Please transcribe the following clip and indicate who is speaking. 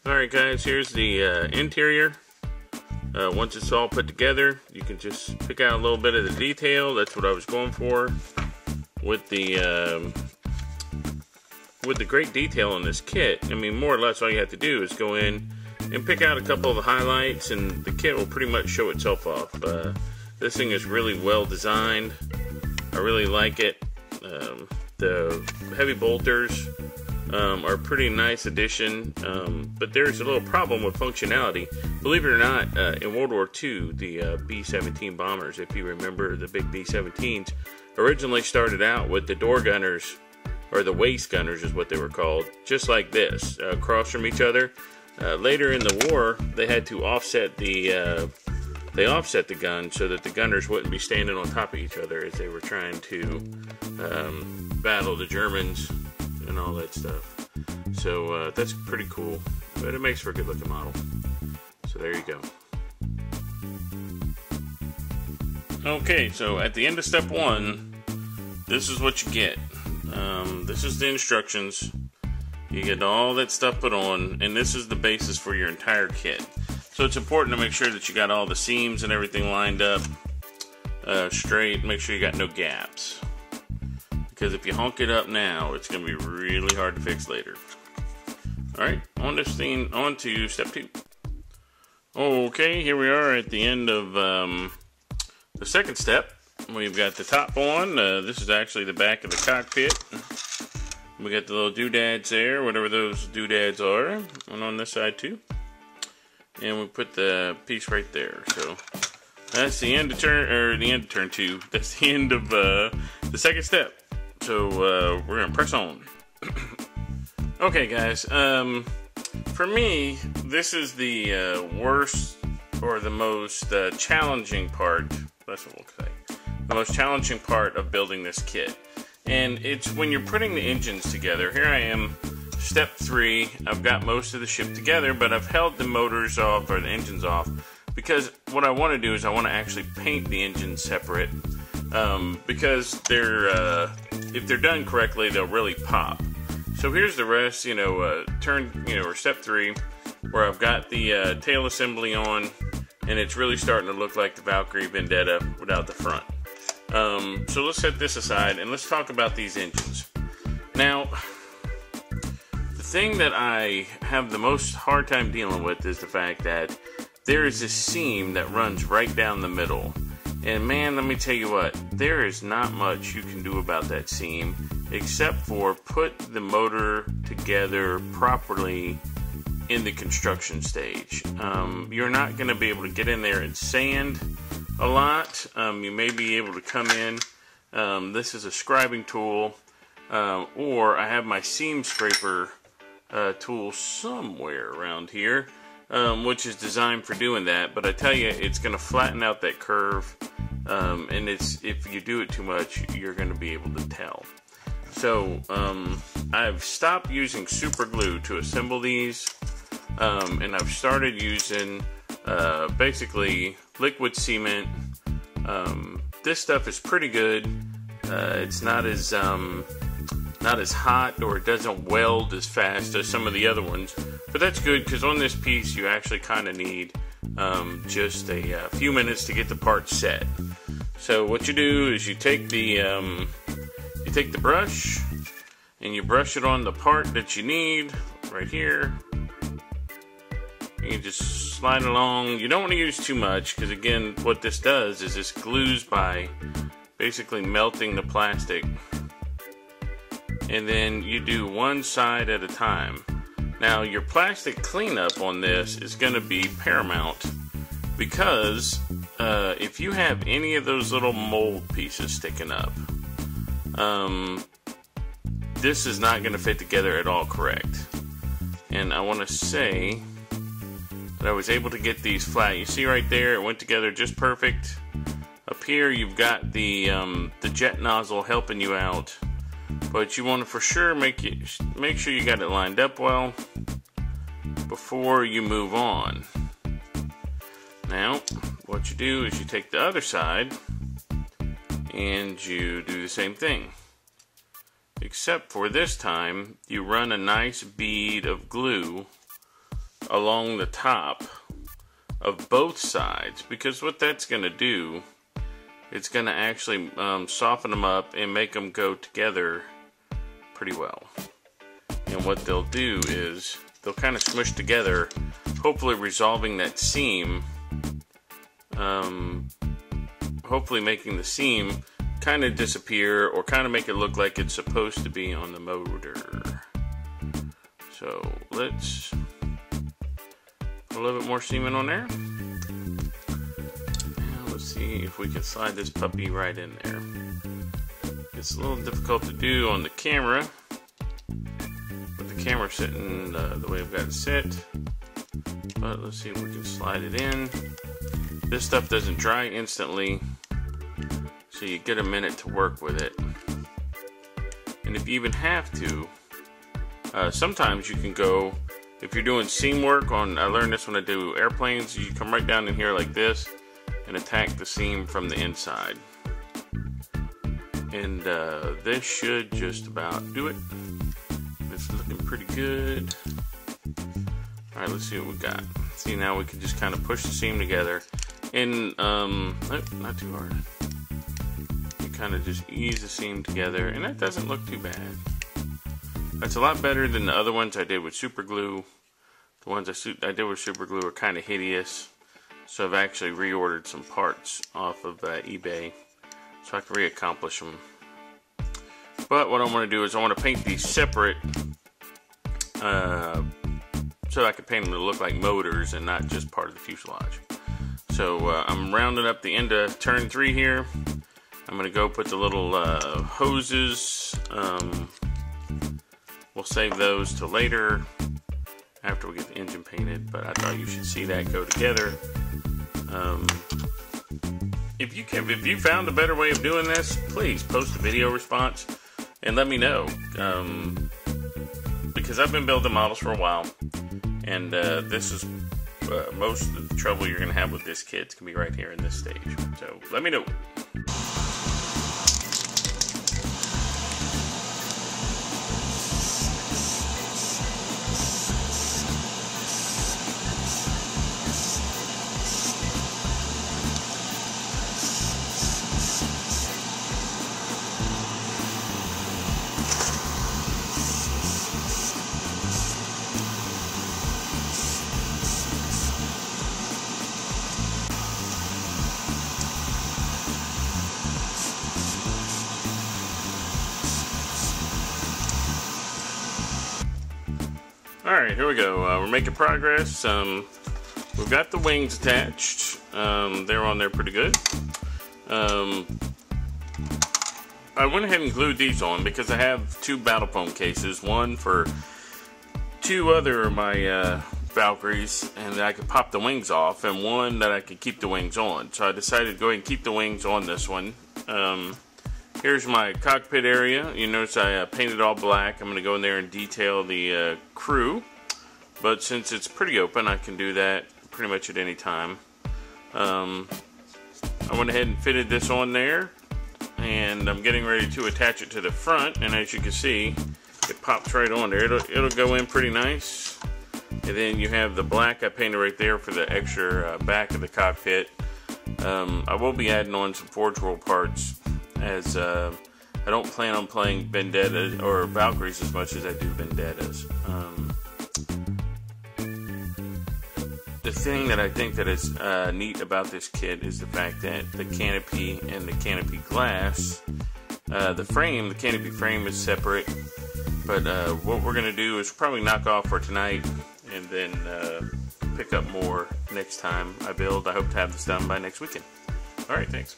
Speaker 1: Alright guys, here's the interior. Once it's all put together, you can just pick out a little bit of the detail. That's what I was going for with the great detail in this kit. I mean, more or less all you have to do is go in and pick out a couple of the highlights and the kit will pretty much show itself off. This thing is really well designed. I really like it. The heavy bolters are a pretty nice addition, but there's a little problem with functionality. Believe it or not, in World War II, the B-17 bombers, if you remember, the big B-17s, originally started out with the door gunners, or the waist gunners is what they were called, just like this, across from each other. Later in the war, they had to offset the gun so that the gunners wouldn't be standing on top of each other as they were trying to battle the Germans and all that stuff. So that's pretty cool, but it makes for a good looking model. So there you go. Okay, so at the end of step one, this is what you get. This is the instructions. You get all that stuff put on, and this is the basis for your entire kit. So it's important to make sure that you got all the seams and everything lined up straight. Make sure you got no gaps, because if you honk it up now, it's going to be really hard to fix later. Alright, on to step two. Okay, here we are at the end of the second step. We've got the top on. This is actually the back of the cockpit. We got the little doodads there, whatever those doodads are, and on this side too. And we put the piece right there. So that's the end of turn two. That's the end of the second step. So we're gonna press on. Okay, guys. For me, this is the worst or the most challenging part. That's what we'll say. The most challenging part of building this kit, and it's when you're putting the engines together. Here I am. Step 3, I've got most of the ship together, but I've held the motors off, or the engines off, because what I want to do is I want to actually paint the engines separate, because they're, if they're done correctly, they'll really pop. So here's the rest, or step 3, where I've got the tail assembly on, and it's really starting to look like the Valkyrie Vendetta without the front. So let's set this aside, and let's talk about these engines. Now, the thing that I have the most hard time dealing with is the fact that there is a seam that runs right down the middle. And man, let me tell you what, there is not much you can do about that seam except for put the motor together properly in the construction stage. You're not going to be able to get in there and sand a lot. You may be able to come in. This is a scribing tool, or I have my seam scraper tool somewhere around here, which is designed for doing that. But I tell you, it's going to flatten out that curve, and if you do it too much, you're going to be able to tell. So I've stopped using super glue to assemble these, and I've started using basically liquid cement. This stuff is pretty good. It's not as hot, or it doesn't weld as fast as some of the other ones, but that's good because on this piece you actually kind of need just a few minutes to get the part set. So what you do is you take the brush and you brush it on the part that you need right here. You just slide along. You don't want to use too much, because again, what this does is this glues by basically melting the plastic. And then you do one side at a time. Now your plastic cleanup on this is going to be paramount, because if you have any of those little mold pieces sticking up, this is not going to fit together at all correct. And I want to say that I was able to get these flat. You see right there, it went together just perfect. Up here you've got the jet nozzle helping you out. But you want to for sure make sure you got it lined up well before you move on. Now, what you do is you take the other side and you do the same thing. Except for this time, you run a nice bead of glue along the top of both sides, because what that's going to do, it's going to actually soften them up and make them go together pretty well. And what they'll do is they'll kind of smush together, hopefully resolving that seam, hopefully making the seam kind of disappear or kind of make it look like it's supposed to be on the motor. So let's put a little bit more seam on there. Now let's see if we can slide this puppy right in there. It's a little difficult to do on the camera, with the camera sitting the way I've got it set. But let's see if we can slide it in. This stuff doesn't dry instantly, so you get a minute to work with it. And if you even have to, sometimes you can go, if you're doing seam work on, I learned this when I do airplanes, you come right down in here like this and attack the seam from the inside. And this should just about do it. It's looking pretty good. Alright, let's see what we got. See, now we can just kind of push the seam together. And, not too hard. You kind of just ease the seam together, and that doesn't look too bad. That's a lot better than the other ones I did with super glue. The ones I did with super glue are kind of hideous. So I've actually reordered some parts off of eBay, so I can re-accomplish them. But what I want to do is I want to paint these separate, so I can paint them to look like motors and not just part of the fuselage. So I'm rounding up the end of turn 3 here. I'm going to go put the little hoses. We'll save those till later after we get the engine painted, but I thought you should see that go together. If you found a better way of doing this, please post a video response and let me know. Because I've been building models for a while, and this is most of the trouble you're going to have with this kit. It's going to be right here in this stage. So let me know. Alright, here we go. We're making progress. We've got the wings attached. They're on there pretty good. I went ahead and glued these on because I have 2 battle foam cases. One for 2 other of my Valkyries, and I could pop the wings off, and one that I could keep the wings on. So I decided to go ahead and keep the wings on this one. Here's my cockpit area. You notice I painted all black. I'm going to go in there and detail the crew. But since it's pretty open, I can do that pretty much at any time. I went ahead and fitted this on there. And I'm getting ready to attach it to the front. And as you can see, it pops right on there. It'll go in pretty nice. And then you have the black I painted right there for the extra back of the cockpit. I will be adding on some Forge World parts, as I don't plan on playing Vendetta or Valkyries as much as I do Vendettas. The thing that I think that is neat about this kit is the fact that the canopy and the canopy glass, the canopy frame is separate, but what we're going to do is probably knock off for tonight and then pick up more next time I build. I hope to have this done by next weekend. Alright, thanks.